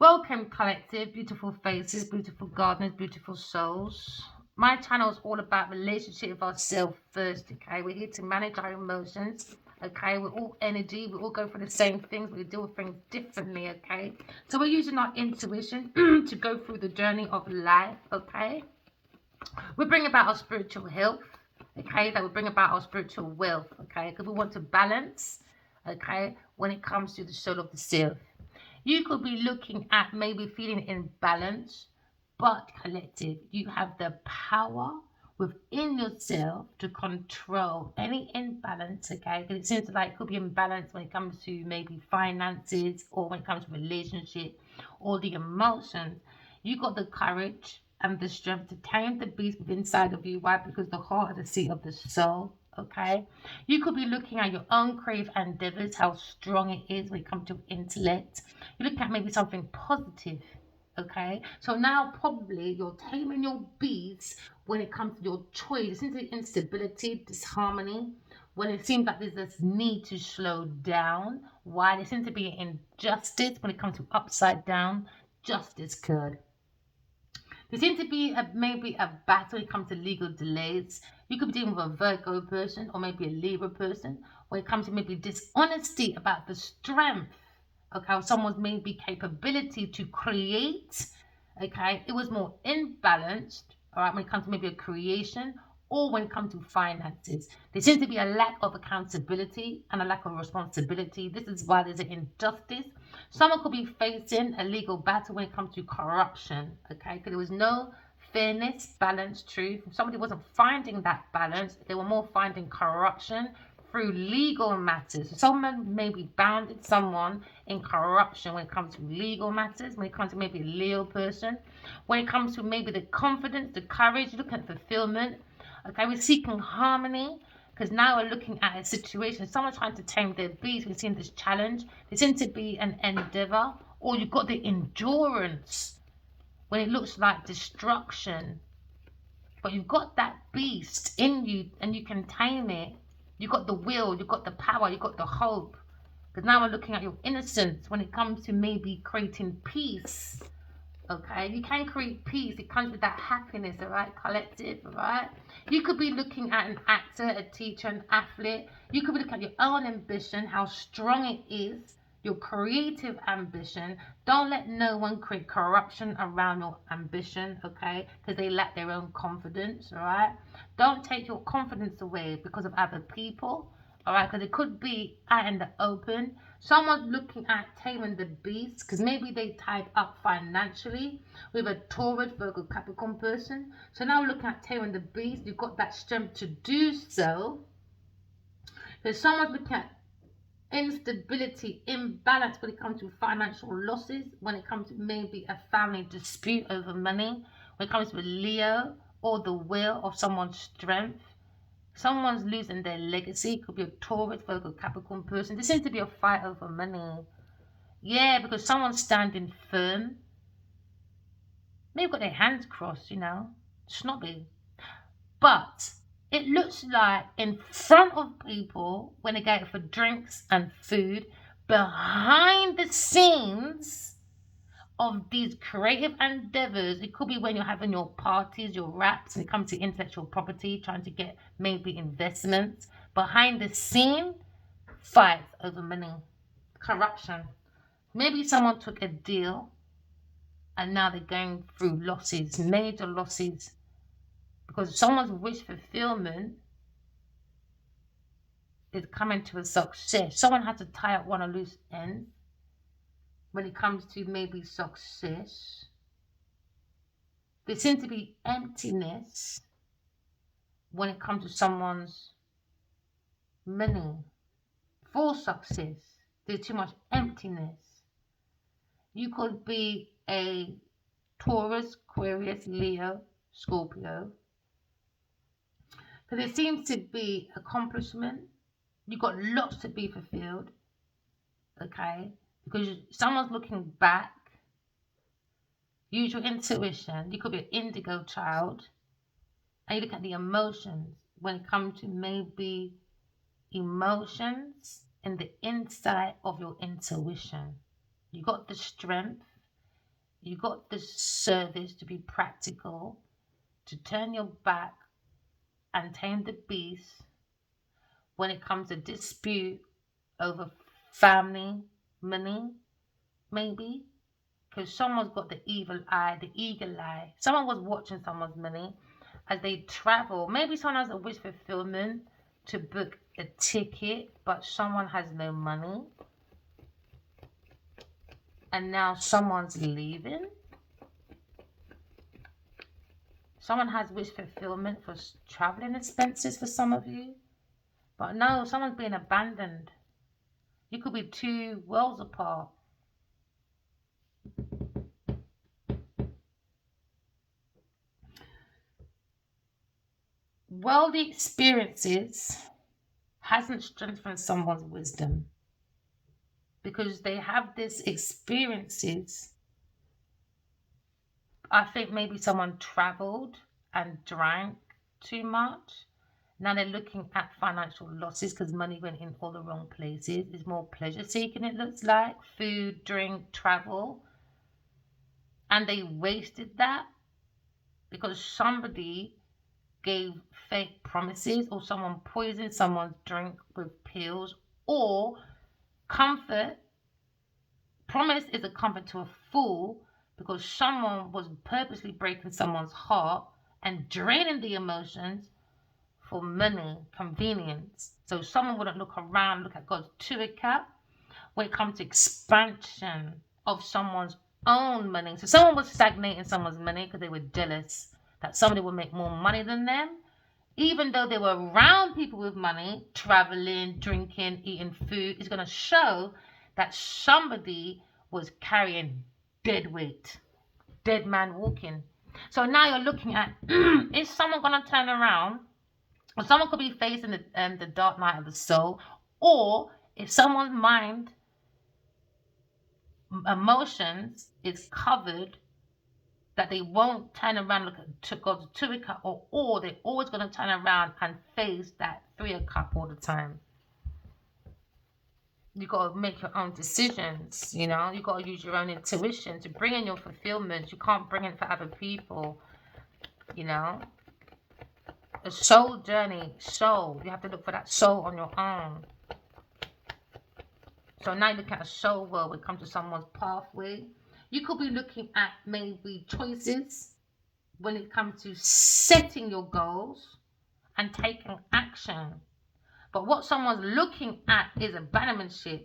Welcome, collective, beautiful faces, beautiful gardeners, beautiful souls. My channel is all about relationship with ourselves first, okay? We're here to manage our emotions, okay? We're all energy, we all go through the same things, but we deal with things differently, okay? So we're using our intuition to go through the journey of life, okay? We bring about our spiritual health, okay? That will bring about our spiritual wealth, okay? Because we want to balance, okay, when it comes to the soul of the self. You could be looking at maybe feeling imbalanced, but collective, you have the power within yourself to control any imbalance, okay? Because it seems like it could be imbalance when it comes to maybe finances or when it comes to relationship or the emotions. You got the courage and the strength to tame the beast within inside of you. Why? Because the heart is the seat of the soul. Okay, you could be looking at your own creative endeavors, how strong it is when it comes to intellect. You look at maybe something positive. Okay, so now probably you're taming your beats when it comes to your choice. It seems to be instability, disharmony, when it seems like there's this need to slow down. Why? There seems to be injustice when it comes to upside down. Justice could. There seems to be maybe a battle when it comes to legal delays. You could be dealing with a Virgo person or maybe a Libra person when it comes to maybe dishonesty about the strength, okay, or someone's maybe capability to create, okay. It was more imbalanced, all right, when it comes to maybe a creation or when it comes to finances. There seems to be a lack of accountability and a lack of responsibility. This is why there's an injustice. Someone could be facing a legal battle when it comes to corruption, okay? Because there was no fairness, balance, truth. If somebody wasn't finding that balance, they were more finding corruption through legal matters. So someone maybe bounded someone in corruption when it comes to legal matters, when it comes to maybe a Leo person, when it comes to maybe the confidence, the courage, looking at fulfillment. Okay, we're seeking harmony because now we're looking at a situation. Someone trying to tame their beast. We've seen this challenge. There seems to be an endeavor, or you've got the endurance when it looks like destruction. But you've got that beast in you and you can tame it. You've got the will, you've got the power, you've got the hope. Because now we're looking at your innocence when it comes to maybe creating peace. Okay, you can create peace. It comes with that happiness, all right, collective, all right. You could be looking at an actor, a teacher, an athlete. You could be looking at your own ambition, how strong it is, your creative ambition. Don't let no one create corruption around your ambition, okay, because they lack their own confidence, all right. Don't take your confidence away because of other people, all right, because it could be out in the open. Someone's looking at taming the beast because maybe they tied up financially with a Taurus, Virgo, Capricorn person. So now we're looking at taming the beast. You've got that strength to do so. There's someone's looking at instability, imbalance when it comes to financial losses, when it comes to maybe a family dispute over money, when it comes to Leo or the will of someone's strength. Someone's losing their legacy. Could be a Taurus, Virgo, Capricorn person. There seems to be a fight over money. Yeah, because someone's standing firm. Maybe got their hands crossed, snobby. But it looks like in front of people when they go for drinks and food, behind the scenes of these creative endeavors, it could be when you're having your parties, your raps, and it comes to intellectual property, trying to get maybe investments. Behind the scene, fights over money, corruption. Maybe someone took a deal and now they're going through losses, major losses, because someone's wish fulfillment is coming to a success. Someone had to tie up one of loose ends when it comes to maybe success. There seems to be emptiness when it comes to someone's money for success. There's too much emptiness. You could be a Taurus, Aquarius, Leo, Scorpio. So there seems to be accomplishment. You've got lots to be fulfilled, okay? Because someone's looking back. Use your intuition. You could be an indigo child. And you look at the emotions when it comes to maybe emotions in the inside of your intuition. You got the strength. You got this service to be practical, to turn your back and tame the beast when it comes to dispute over family, money, maybe. Because someone's got the evil eye, the eagle eye. Someone was watching someone's money as they travel. Maybe someone has a wish fulfillment to book a ticket, but someone has no money. And now someone's leaving. Someone has wish fulfillment for traveling expenses for some of you. But no, someone's being abandoned. You could be two worlds apart. Worldly experiences hasn't strengthened someone's wisdom because they have these experiences. I think maybe someone traveled and drank too much. Now they're looking at financial losses because money went in all the wrong places. It's more pleasure seeking, it looks like. Food, drink, travel. And they wasted that because somebody gave fake promises, or someone poisoned someone's drink with pills, or comfort. Promise is a comfort to a fool because someone was purposely breaking someone's heart and draining the emotions for money, convenience. So someone wouldn't look around, look at God's Turika when it comes to expansion of someone's own money. So someone was stagnating someone's money because they were jealous that somebody would make more money than them. Even though they were around people with money, traveling, drinking, eating food, it's going to show that somebody was carrying dead weight, dead man walking. So now you're looking at, is someone going to turn around? Or someone could be facing the dark night of the soul. Or if someone's mind, emotions is covered, that they won't turn around look to God's Turika, or they're always going to turn around and face that 3 o'clock all the time. You got to make your own decisions, you know. You got to use your own intuition to bring in your fulfillment. You can't bring it for other people, you know. A soul journey, soul. You have to look for that soul on your own. So now you look at a soul world when it comes to someone's pathway. You could be looking at maybe choices when it comes to setting your goals and taking action. But what someone's looking at is abandonmentship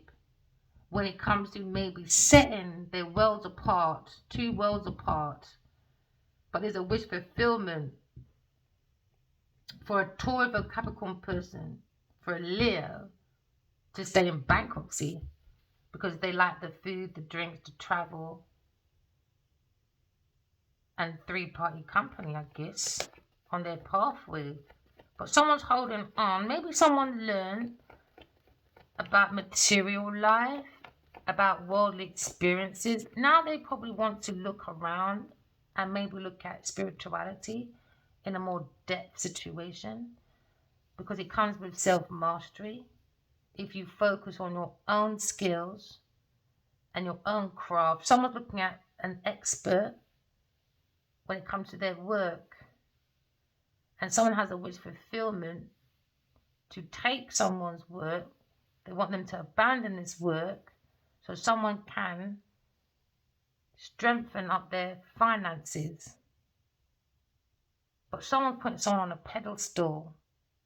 when it comes to maybe setting their worlds apart, two worlds apart. But there's a wish fulfillment for a Taurus or Capricorn person, for a Leo, to stay in bankruptcy because they like the food, the drinks, the travel, and three-party company, I guess, on their pathway. But someone's holding on. Maybe someone learned about material life, about worldly experiences. Now they probably want to look around and maybe look at spirituality in a more depth situation because it comes with self-mastery. If you focus on your own skills and your own craft, someone's looking at an expert when it comes to their work, and someone has a wish fulfillment to take someone's work. They want them to abandon this work so someone can strengthen up their finances. But someone put someone on a pedestal,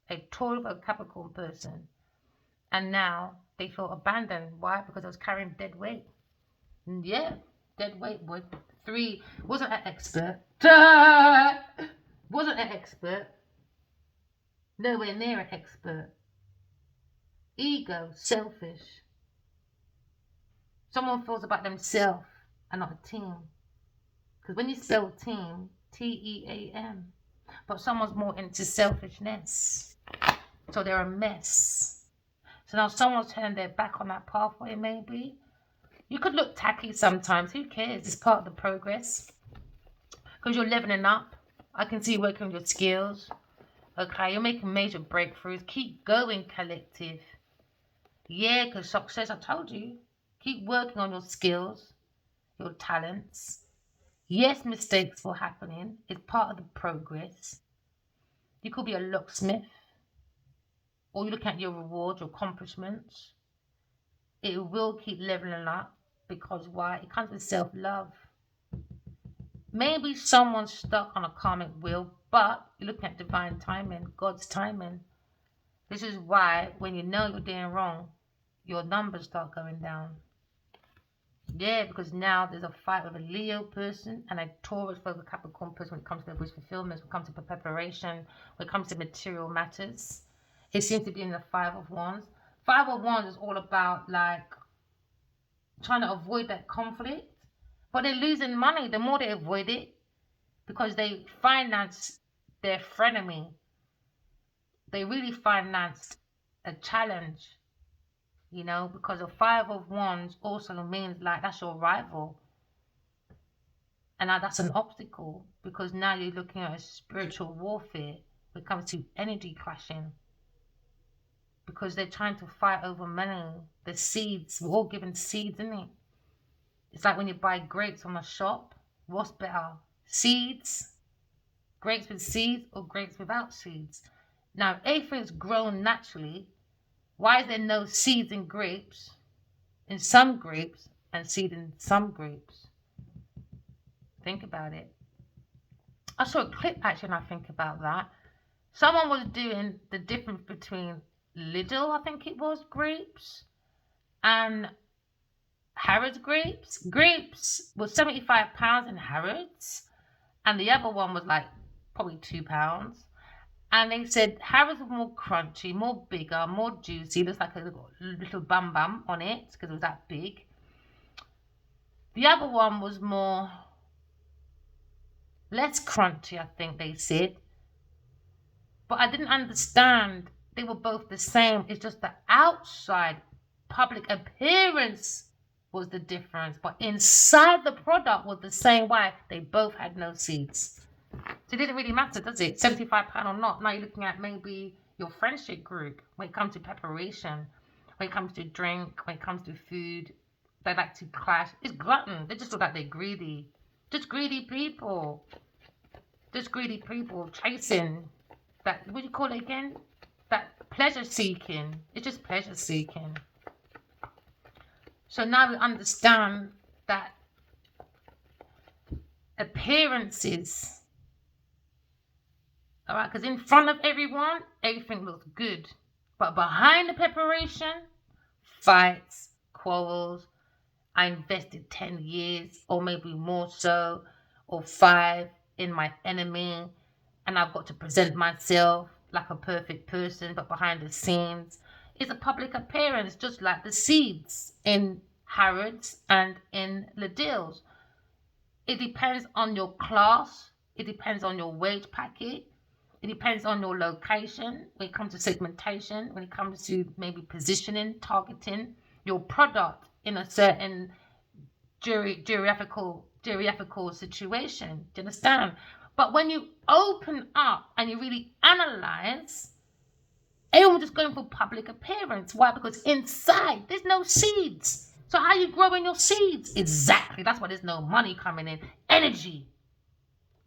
a Taurus or Capricorn person, and now they feel abandoned. Why? Because I was carrying dead weight. Yeah, dead weight, boy. 3 wasn't an expert. Wasn't an expert. Nowhere near an expert. Ego, selfish. Someone feels about themselves and not a team. Because when you spell team, T-E-A-M. But someone's more into selfishness. So they're a mess. So now someone's turned their back on that pathway, maybe. You could look tacky sometimes. Who cares? It's part of the progress. Because you're leveling up. I can see you working on your skills. Okay, you're making major breakthroughs. Keep going, collective. Yeah, because success, I told you. Keep working on your skills, your talents. Yes, mistakes will happen. It's part of the progress. You could be a locksmith, or you look at your rewards, your accomplishments. It will keep leveling up because why? It comes with self love. Maybe someone's stuck on a karmic wheel, but you're looking at divine timing, God's timing. This is why when you know you're doing wrong, your numbers start going down. Yeah, because now there's a fight with a Leo person and a Taurus over Capricorn person when it comes to wish fulfillment, when it comes to preparation, when it comes to material matters. It seems to be in the Five of Wands. Five of Wands is all about like trying to avoid that conflict, but they're losing money the more they avoid it because they finance their frenemy. They really financed a challenge, because a Five of Wands also means like that's your rival. And now that's an obstacle because now you're looking at a spiritual warfare when it comes to energy clashing because they're trying to fight over money. The seeds, we're all given seeds, isn't it? It's like when you buy grapes from a shop, what's better? Seeds, grapes with seeds, or grapes without seeds? Now, if everything's grown naturally, why is there no seeds in grapes, in some grapes, and seed in some grapes? Think about it. I saw a clip actually, and I think about that. Someone was doing the difference between Lidl, I think it was, grapes, and Harrods grapes. Grapes was £75 in Harrods, and the other one was like probably £2. And they said Harrods was more crunchy, more bigger, more juicy. Looks like a little bum bum on it because it was that big. The other one was more less crunchy, I think they said. But I didn't understand. They were both the same. It's just the outside public appearance was the difference. But inside the product was the same way. They both had no seeds. So it didn't really matter, does it? £75 or not. Now you're looking at maybe your friendship group when it comes to preparation, when it comes to drink, when it comes to food. They like to clash. It's glutton. They just look like they're greedy. Just greedy people. Just greedy people chasing that, what do you call it again? That pleasure seeking. It's just pleasure seeking. So now we understand that appearances, all right, because in front of everyone, everything looks good. But behind the preparation, fights, quarrels. I invested 10 years or maybe more so, or 5 in my enemy. And I've got to present myself like a perfect person, but behind the scenes, it's a public appearance, just like the seeds in Harrods and in Lidl's. It depends on your class. It depends on your wage packet. It depends on your location. When it comes to segmentation, when it comes to maybe positioning, targeting your product in a certain geographical situation. Do you understand? But when you open up and you really analyze, everyone's just going for public appearance. Why? Because inside there's no seeds. So how are you growing your seeds? Exactly. That's why there's no money coming in. Energy.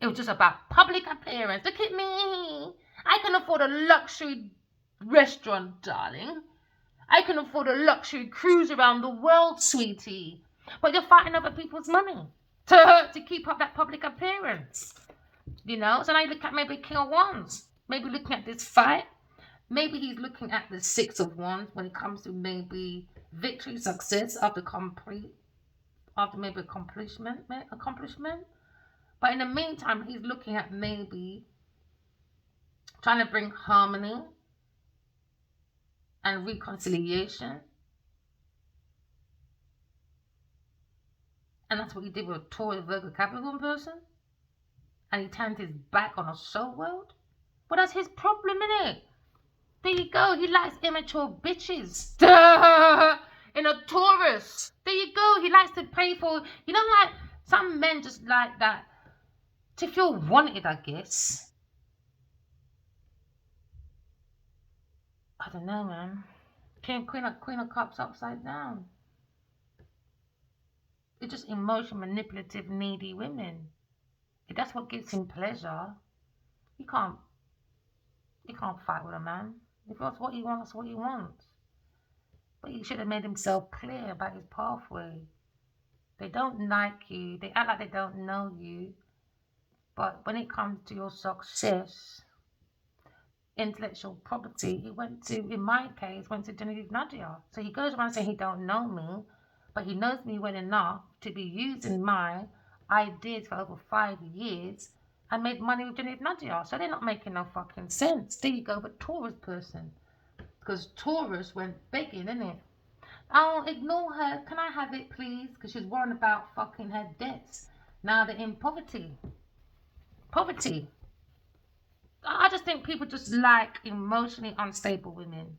It was just about public appearance. Look at me. I can afford a luxury restaurant, darling. I can afford a luxury cruise around the world, sweetie. But you're fighting over people's money to keep up that public appearance. So now you look at maybe King of Wands. Maybe looking at this fight. Maybe he's looking at the Six of Wands when it comes to maybe victory, success after maybe accomplishment. But in the meantime, he's looking at maybe trying to bring harmony and reconciliation. And that's what he did with a Taurus, Virgo, Capricorn person. And he turned his back on a soul world. But that's his problem, innit? There you go. He likes immature bitches. In a Taurus. There you go. He likes to pay for, like some men just like that. To feel wanted, I guess. I don't know, Queen of Cups upside down. It just emotional, manipulative, needy women. If that's what gives him pleasure, you can't you can't fight with a man. If that's what he wants, that's what he wants. But he should have made himself clear about his pathway. They don't like you. They act like they don't know you. But when it comes to your success, intellectual property, he went to, in my case, went to Genevieve Nadia. So he goes around saying he don't know me, but he knows me well enough to be using my ideas for over 5 years and made money with Genevieve Nadia. So they're not making no fucking sense. There you go, but Taurus person. Because Taurus went begging, innit? Oh, ignore her. Can I have it, please? Because she's worrying about fucking her debts. Now they're in poverty. Poverty. I just think people just like emotionally unstable women.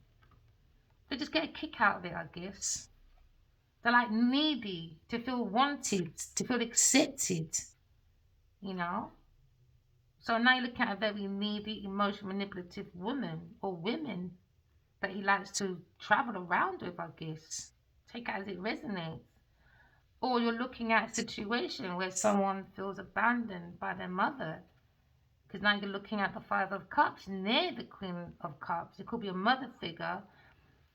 They just get a kick out of it, I guess. They're like needy to feel wanted, to feel accepted, you know? So now you're looking at a very needy, emotional, manipulative woman or women that he likes to travel around with, I guess. Take it as it resonates. Or you're looking at a situation where someone feels abandoned by their mother. Because now you're looking at the Five of Cups near the Queen of Cups. It could be a mother figure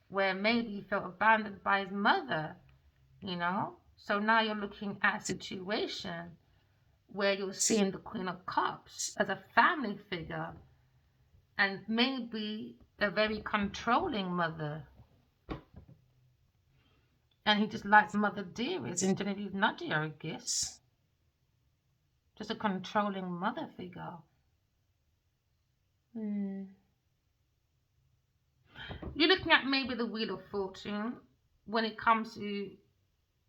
where maybe he felt abandoned by his mother, you know? So now you're looking at a situation where you're seeing the Queen of Cups as a family figure and maybe a very controlling mother. And he just likes Mother Dearest and Genevieve Nadia, I guess. Just a controlling mother figure. You're looking at maybe the Wheel of Fortune when it comes to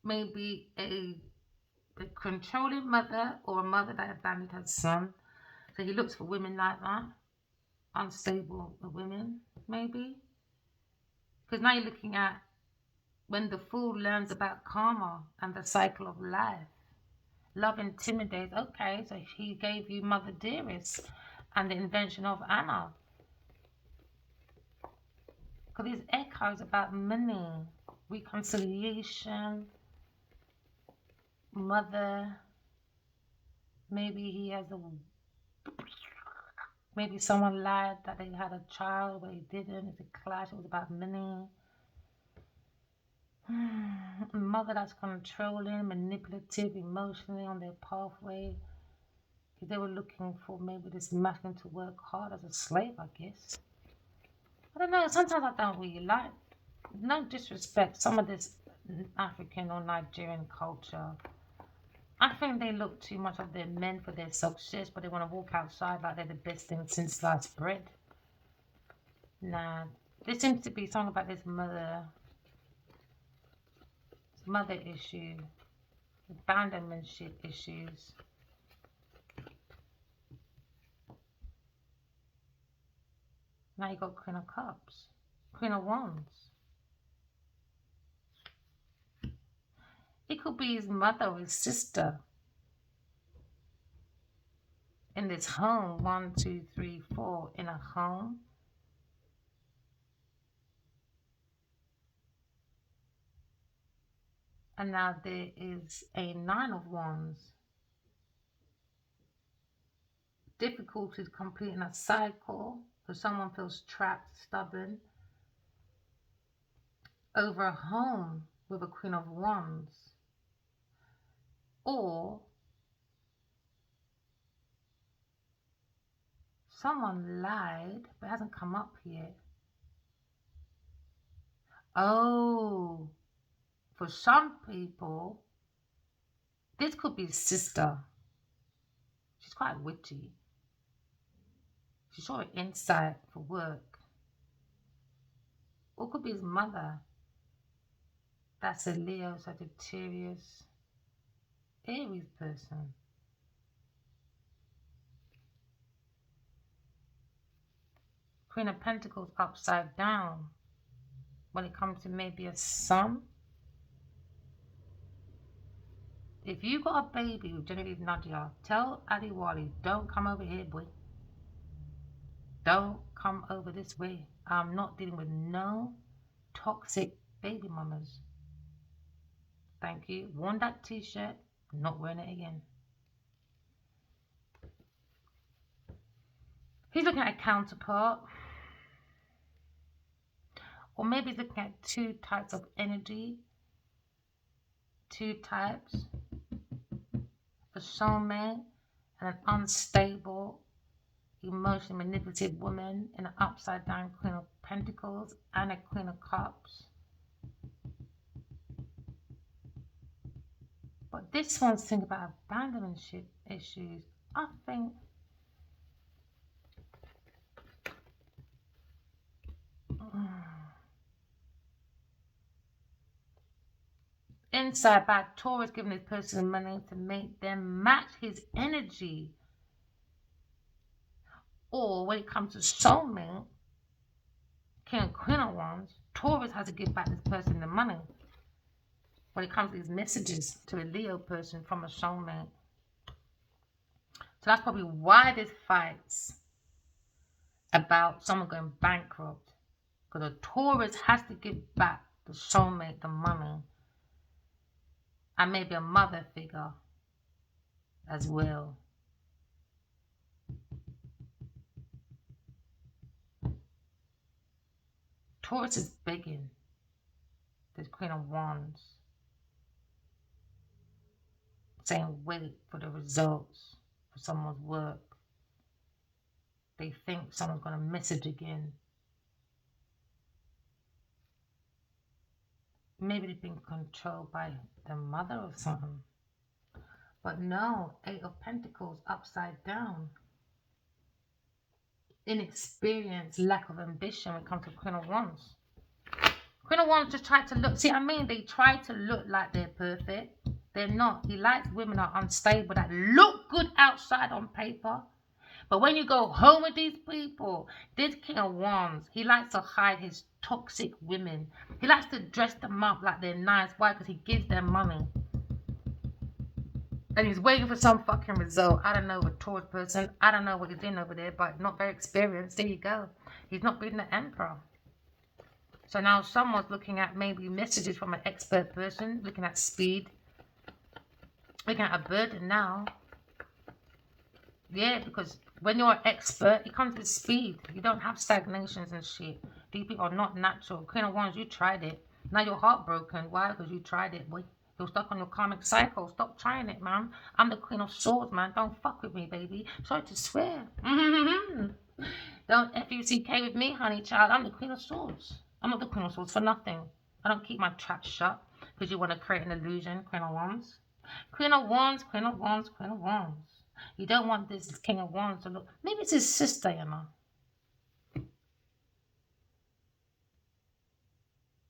maybe a controlling mother or a mother that abandoned her son. So he looks for women like that, unstable women, maybe. Because now you're looking at when the fool learns about karma and the cycle of life. Love intimidates. Okay, so he gave you Mother Dearest and the invention of Anna. Because these echoes about money, reconciliation, mother. Maybe he has a. Maybe someone lied that they had a child, but he didn't. It's a clash. It was about money. Mother that's controlling, manipulative, emotionally on their pathway. They were looking for maybe this masculine to work hard as a slave, I guess. I don't know. Sometimes I don't really like. No disrespect. Some of this African or Nigerian culture. I think they look too much of their men for their success, but they want to walk outside like they're the best thing since sliced bread. Nah, there seems to be something about this mother issue, abandonmentship issues. Now you got Queen of Cups, Queen of Wands. It could be his mother or his sister in this home. 1, 2, 3, 4 in a home. And now there is a 9 of Wands. Difficulties completing a cycle. So someone feels trapped, stubborn, over a home with a Queen of Wands. Or someone lied but hasn't come up yet. Oh, for some people, this could be his sister. She's quite witty. She's showing insight for work. Or it could be his mother. That's a Leo, Sagittarius, Aries person. Queen of Pentacles upside down. When it comes to maybe a son. If you got a baby with Genevieve Nadia, tell Adiwali, don't come over here, boy. Don't come over this way. I'm not dealing with no toxic baby mamas. Thank you. Worn that t-shirt. Not wearing it again. He's looking at a counterpart. Or maybe he's looking at two types of energy. Two types. A soulmate and an unstable, emotionally manipulative woman and an upside down Queen of Pentacles and a Queen of Cups. But this one's thinking about abandonment issues. I think inside bad Taurus giving this person money to make them match his energy. Or when it comes to soulmate, King and Queen of Wands, Taurus has to give back this person the money. When it comes to these messages to a Leo person from a soulmate. So that's probably why this fights about someone going bankrupt. Because a Taurus has to give back the soulmate the money. And maybe a mother figure as well. Taurus is begging this Queen of Wands, saying wait for the results for someone's work. They think someone's going to message again. Maybe they've been controlled by the mother or something. But no, Eight of Pentacles upside down. Inexperience, lack of ambition when it comes to Queen of Wands. Queen of Wands just try to look, see what I mean? They try to look like they're perfect. They're not. He likes women that are unstable, that look good outside on paper. But when you go home with these people, this King of Wands, he likes to hide his toxic women. He likes to dress them up like they're nice. Why? Because he gives them money. And he's waiting for some fucking result. I don't know, a Taurus person. I don't know what he's doing over there, but not very experienced. There you go. He's not being the emperor. So now someone's looking at maybe messages from an expert person, looking at speed, looking at a burden now. Yeah, because when you're an expert, it comes with speed. You don't have stagnations and shit. These people are not natural. Queen of Wands, you tried it. Now you're heartbroken. Why? Because you tried it, boy. You're stuck on your karmic cycle. Stop trying it, man. I'm the Queen of Swords, man. Don't fuck with me, baby. Sorry to swear. Don't F-U-C-K with me, honey child. I'm the Queen of Swords. I'm not the Queen of Swords for nothing. I don't keep my trap shut because you want to create an illusion, Queen of Wands. Queen of Wands, Queen of Wands, Queen of Wands. You don't want this King of Wands to look. Maybe it's his sister, you know.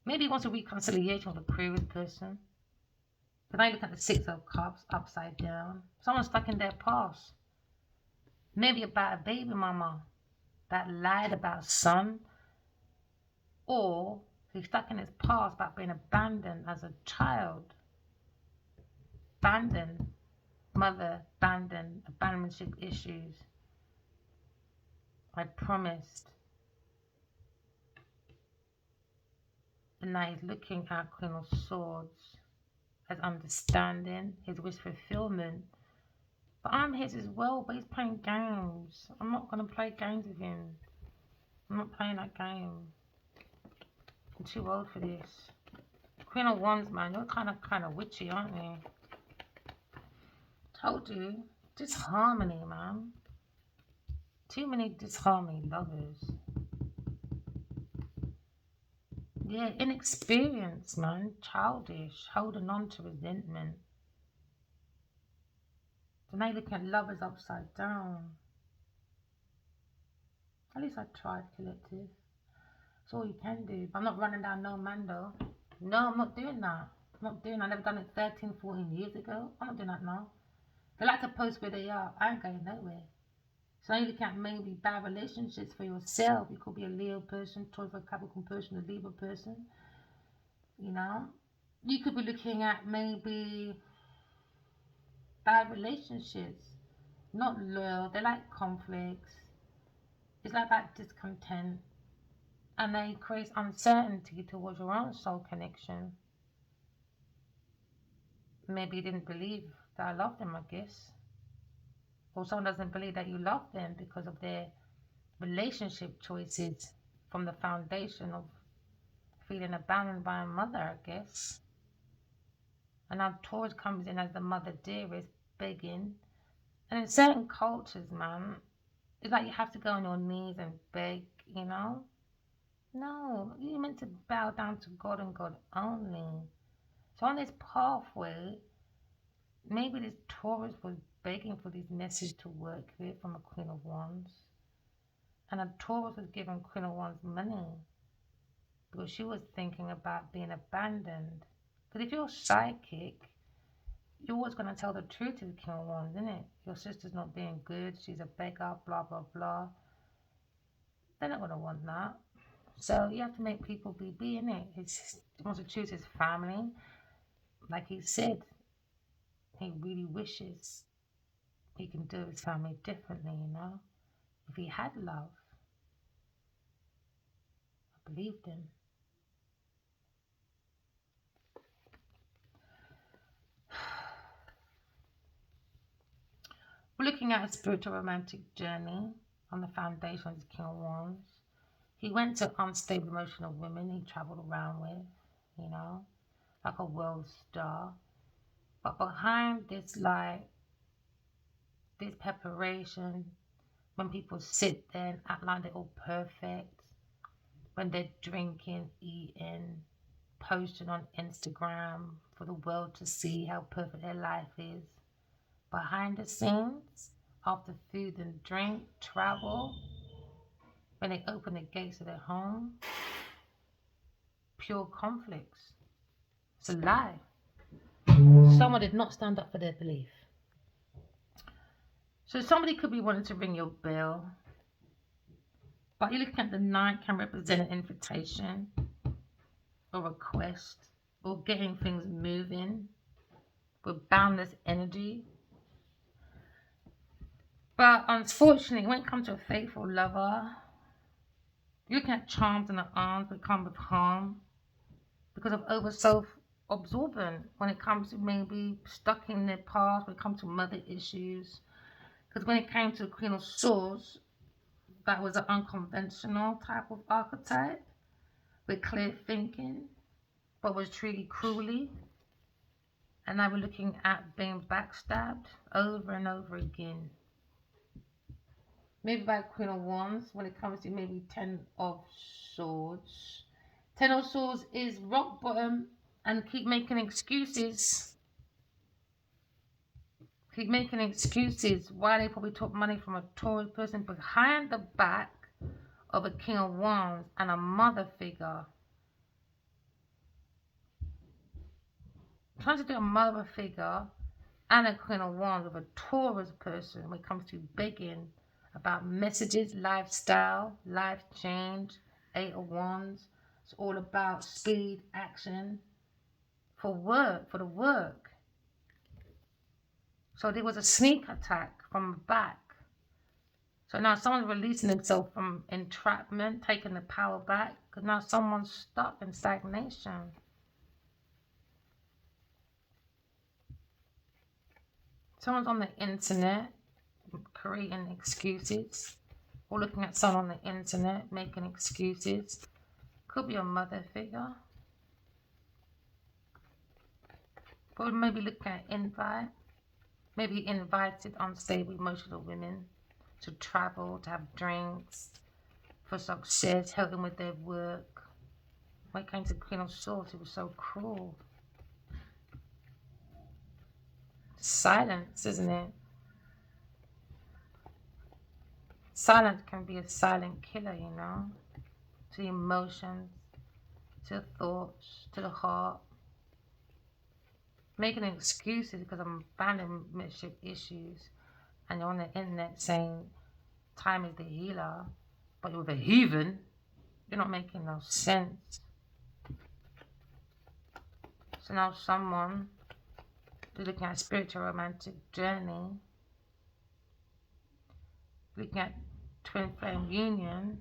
Maybe he wants a reconciliation with a previous person. But now you look at the Six of Cups upside down. Someone's stuck in their past. Maybe about a baby mama that lied about son. Or he's stuck in his past about being abandoned as a child. Abandoned. Mother, abandonment issues. I promised. And now he's looking at Queen of Swords as understanding, his wish fulfillment. But I'm his as well, but he's playing games. I'm not going to play games with him. I'm not playing that game. I'm too old for this. Queen of Wands, man, you're kind of witchy, aren't you? Told you. Disharmony, man. Too many disharmony lovers. Yeah, inexperience, man. Childish. Holding on to resentment. So now you're looking at lovers upside down. At least I tried, collective. That's all you can do. I'm not running down no man though. No, I'm not doing that. I'm not doing that. I never done it 13, 14 years ago. I'm not doing that now. They like to post where they are. I ain't going nowhere. So now you're looking at maybe bad relationships for yourself. You could be a Leo person, Taurus, a Capricorn person, a Libra person. You know? You could be looking at maybe bad relationships. Not loyal. They like conflicts. It's like that discontent. And they create uncertainty towards your own soul connection. Maybe you didn't believe that I loved them, I guess. Or someone doesn't believe that you love them because of their relationship choices from the foundation of feeling abandoned by a mother, I guess. And now Taurus comes in as the mother dearest, begging. And in certain cultures, man, it's like you have to go on your knees and beg, you know? No, you're meant to bow down to God and God only. So on this pathway, maybe this Taurus was begging for this message to work with from a Queen of Wands. And a Taurus was giving Queen of Wands money because she was thinking about being abandoned. Because if you're psychic, you're always going to tell the truth to the King of Wands, isn't it? Your sister's not being good, she's a beggar, blah, blah, blah. They're not going to want that. So you have to make people be in it. He wants to choose his family. Like he said, he really wishes he can do his family differently, you know? If he had love, I believed him. We're looking at a spiritual romantic journey on the foundation of the King of Wands. He went to unstable emotional women he travelled around with, you know, like a world star. But behind this, like, this preparation, when people sit there and act like they're all perfect, when they're drinking, eating, posting on Instagram for the world to see how perfect their life is. Behind the scenes, after food and drink, travel, when they open the gates of their home, pure conflicts. It's a lie. Someone did not stand up for their belief. So somebody could be wanting to ring your bell, but you're looking at the night can represent an invitation or request or getting things moving with boundless energy. But unfortunately, when it comes to a faithful lover, you're looking at charms in the arms that come with harm because of over self absorbent when it comes to maybe stuck in their past, when it comes to mother issues. Because when it came to the Queen of Swords, that was an unconventional type of archetype with clear thinking, but was treated cruelly. And now we're looking at being backstabbed over and over again. Maybe by Queen of Wands when it comes to maybe Ten of Swords. Ten of Swords is rock bottom and keep making excuses. Keep making excuses why they probably took money from a Taurus person behind the back of a King of Wands and a mother figure. Trying to do a mother figure and a Queen of Wands with a Taurus person when it comes to begging about messages, lifestyle, life change, Eight of Wands. It's all about speed, action, for work, for the work. So there was a sneak attack from the back. So now someone's releasing themselves from entrapment, taking the power back, because now someone's stuck in stagnation. Someone's on the internet creating excuses, or looking at someone on the internet making excuses. Could be a mother figure. But maybe looking at invite. Maybe invited unstable emotional women to travel, to have drinks, for success, help them with their work. When it came to Queen of Swords, it was so cruel. Silence, isn't it? Silence can be a silent killer, you know, to the emotions, to the thoughts, to the heart. Making excuses because of abandonment issues, and you're on the internet saying time is the healer, but you're the heathen. You're not making no sense. So now someone is looking at a spiritual romantic journey, looking at twin flame union,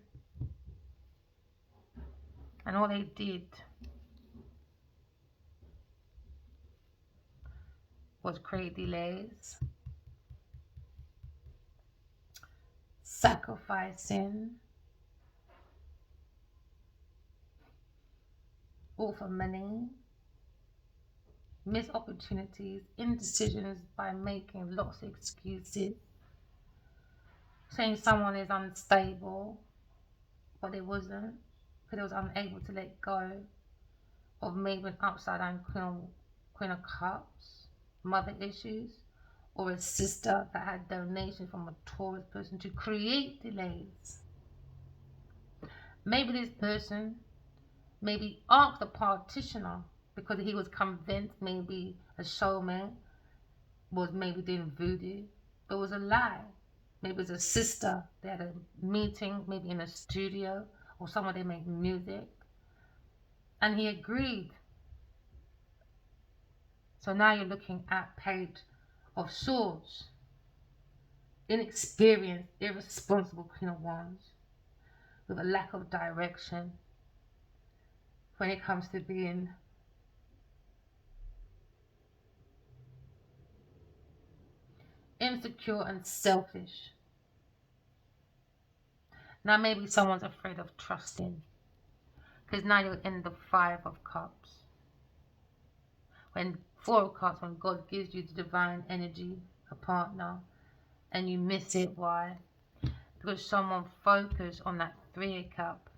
and all they did was create delays, sacrificing, all for money, missed opportunities, indecisions by making lots of excuses, saying someone is unstable, but it wasn't, because it was unable to let go of maybe an upside down queen of cups, mother issues, or a sister that had donations from a Taurus person to create delays. Maybe this person maybe asked a practitioner because he was convinced maybe a showman was maybe doing voodoo, but it was a lie. Maybe it was a sister. They had a meeting, maybe in a studio, or somewhere they make music, and he agreed. So now you're looking at Page of Swords, inexperienced, irresponsible Queen of Wands, with a lack of direction when it comes to being insecure and selfish. Now maybe someone's afraid of trusting, because now you're in the Five of Cups. When Four of Cups, when God gives you the divine energy, a partner, and you miss it. Why? Because someone focused on that Three of Cup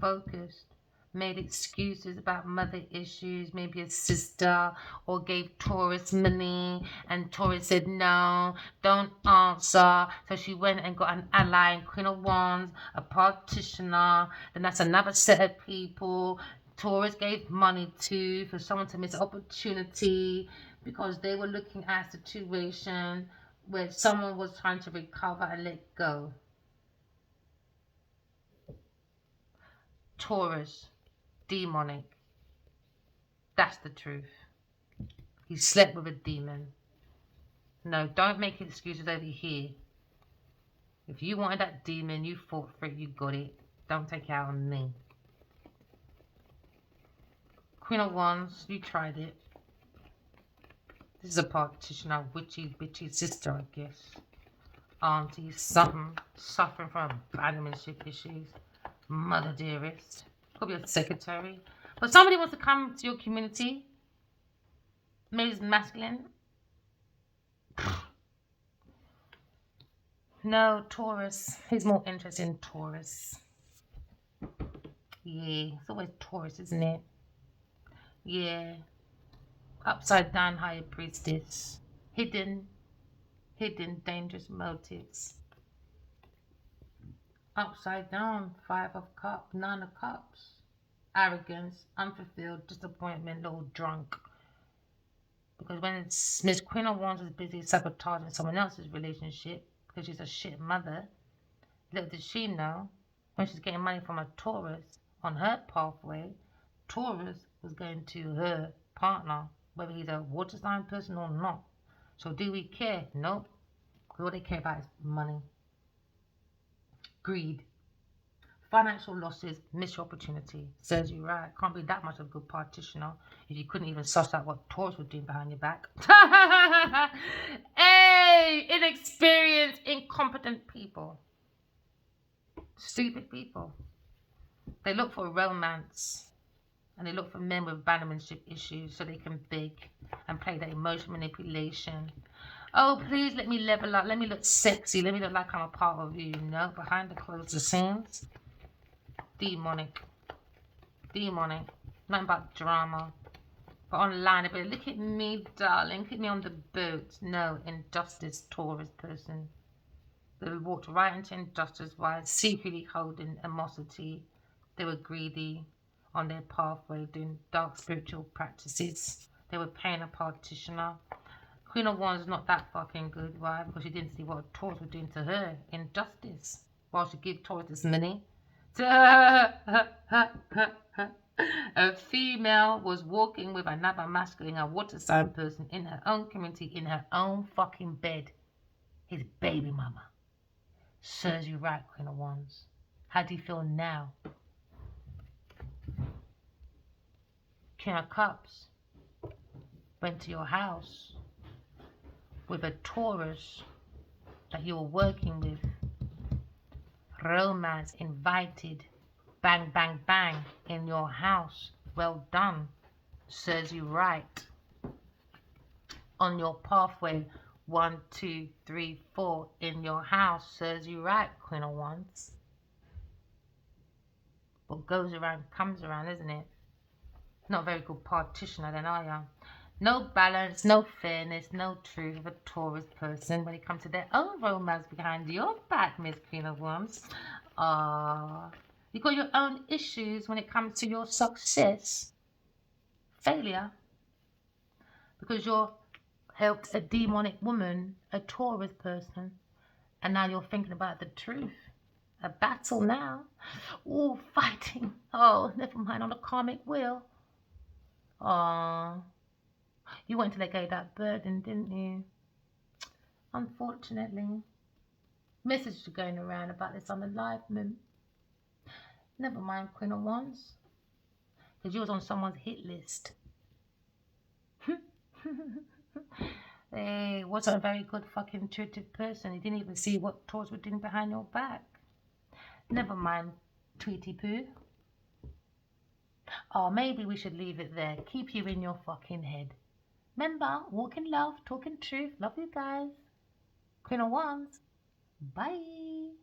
focused, made excuses about mother issues, maybe a sister, or gave Taurus money, and Taurus said no, don't answer. So she went and got an ally, Queen of Wands, a practitioner. Then that's another set of people Taurus gave money to for someone to miss an opportunity, because they were looking at a situation where someone was trying to recover and let go. Taurus, demonic. That's the truth. He slept with a demon. No, don't make excuses over here. If you wanted that demon, you fought for it, you got it. Don't take it out on me. Queen of Wands, you tried it. This is a practitioner, witchy, bitchy sister, I guess. Auntie, something, suffering from abandonment issues. Mother dearest. Could be a secretary. But somebody wants to come to your community. Maybe it's masculine. No, Taurus. He's more interested in Taurus. Yeah, it's always Taurus, isn't it? Yeah. Upside down higher priestess. Hidden, dangerous motives. Upside down, Five of Cups, Nine of Cups. Arrogance, unfulfilled, disappointment, little drunk. Because when Miss Queen of Wands is busy sabotaging someone else's relationship because she's a shit mother, little did she know, when she's getting money from a Taurus on her pathway, Taurus was going to her partner, whether he's a water sign person or not. So do we care? Nope. Because all they care about is money. Greed. Financial losses, missed opportunity. Serves you right. Can't be that much of a good practitioner if you couldn't even suss out what Taurus was doing behind your back. Hey, inexperienced, incompetent people. Stupid people. They look for romance, and they look for men with abandonment issues so they can beg and play that emotion manipulation. Oh, please let me level up. Let me look sexy. Let me look like I'm a part of you, behind the closed scenes. Demonic. Nothing but drama. But online, they better look at me, darling. Look at me on the boat. No, injustice, Taurus person. They walked right into injustice while secretly holding animosity. They were greedy on their pathway, doing dark spiritual practices. They were paying a practitioner. Queen of Wands is not that fucking good, why? Because she didn't see what Taurus was doing to her. Injustice. While she gave Taurus this money. A female was walking with another masculine, a water sign person in her own community, in her own fucking bed. His baby mama. Serves you right, Queen of Wands. How do you feel now? King of Cups. went to your house with a Taurus that you were working with. Romance invited. Bang, bang, bang in your house. Well done. Serves you right. On your pathway, 1, 2, 3, 4 in your house. Serves you right, Queen of Wands. What goes around comes around, isn't it? Not a very good partitioner then, are you? No balance, no fairness, no truth of a Taurus person when it comes to their own romance behind your back, Miss Queen of Wands. You got your own issues when it comes to your success. Failure. Because you're helped a demonic woman, a Taurus person, and now you're thinking about the truth. A battle now. Oh, fighting. Oh, never mind, on the karmic wheel. You went to let go of that burden, didn't you? Unfortunately. Messages are going around about this on the live moon. Never mind, Queen of Wands. Because you was on someone's hit list. He wasn't a very good fucking intuitive person. He didn't even see what Taurus were doing behind your back. Never mind, Tweety Poo. Maybe we should leave it there. Keep you in your fucking head. Remember, walk in love, talk in truth. Love you guys. Queen of Wands. Bye.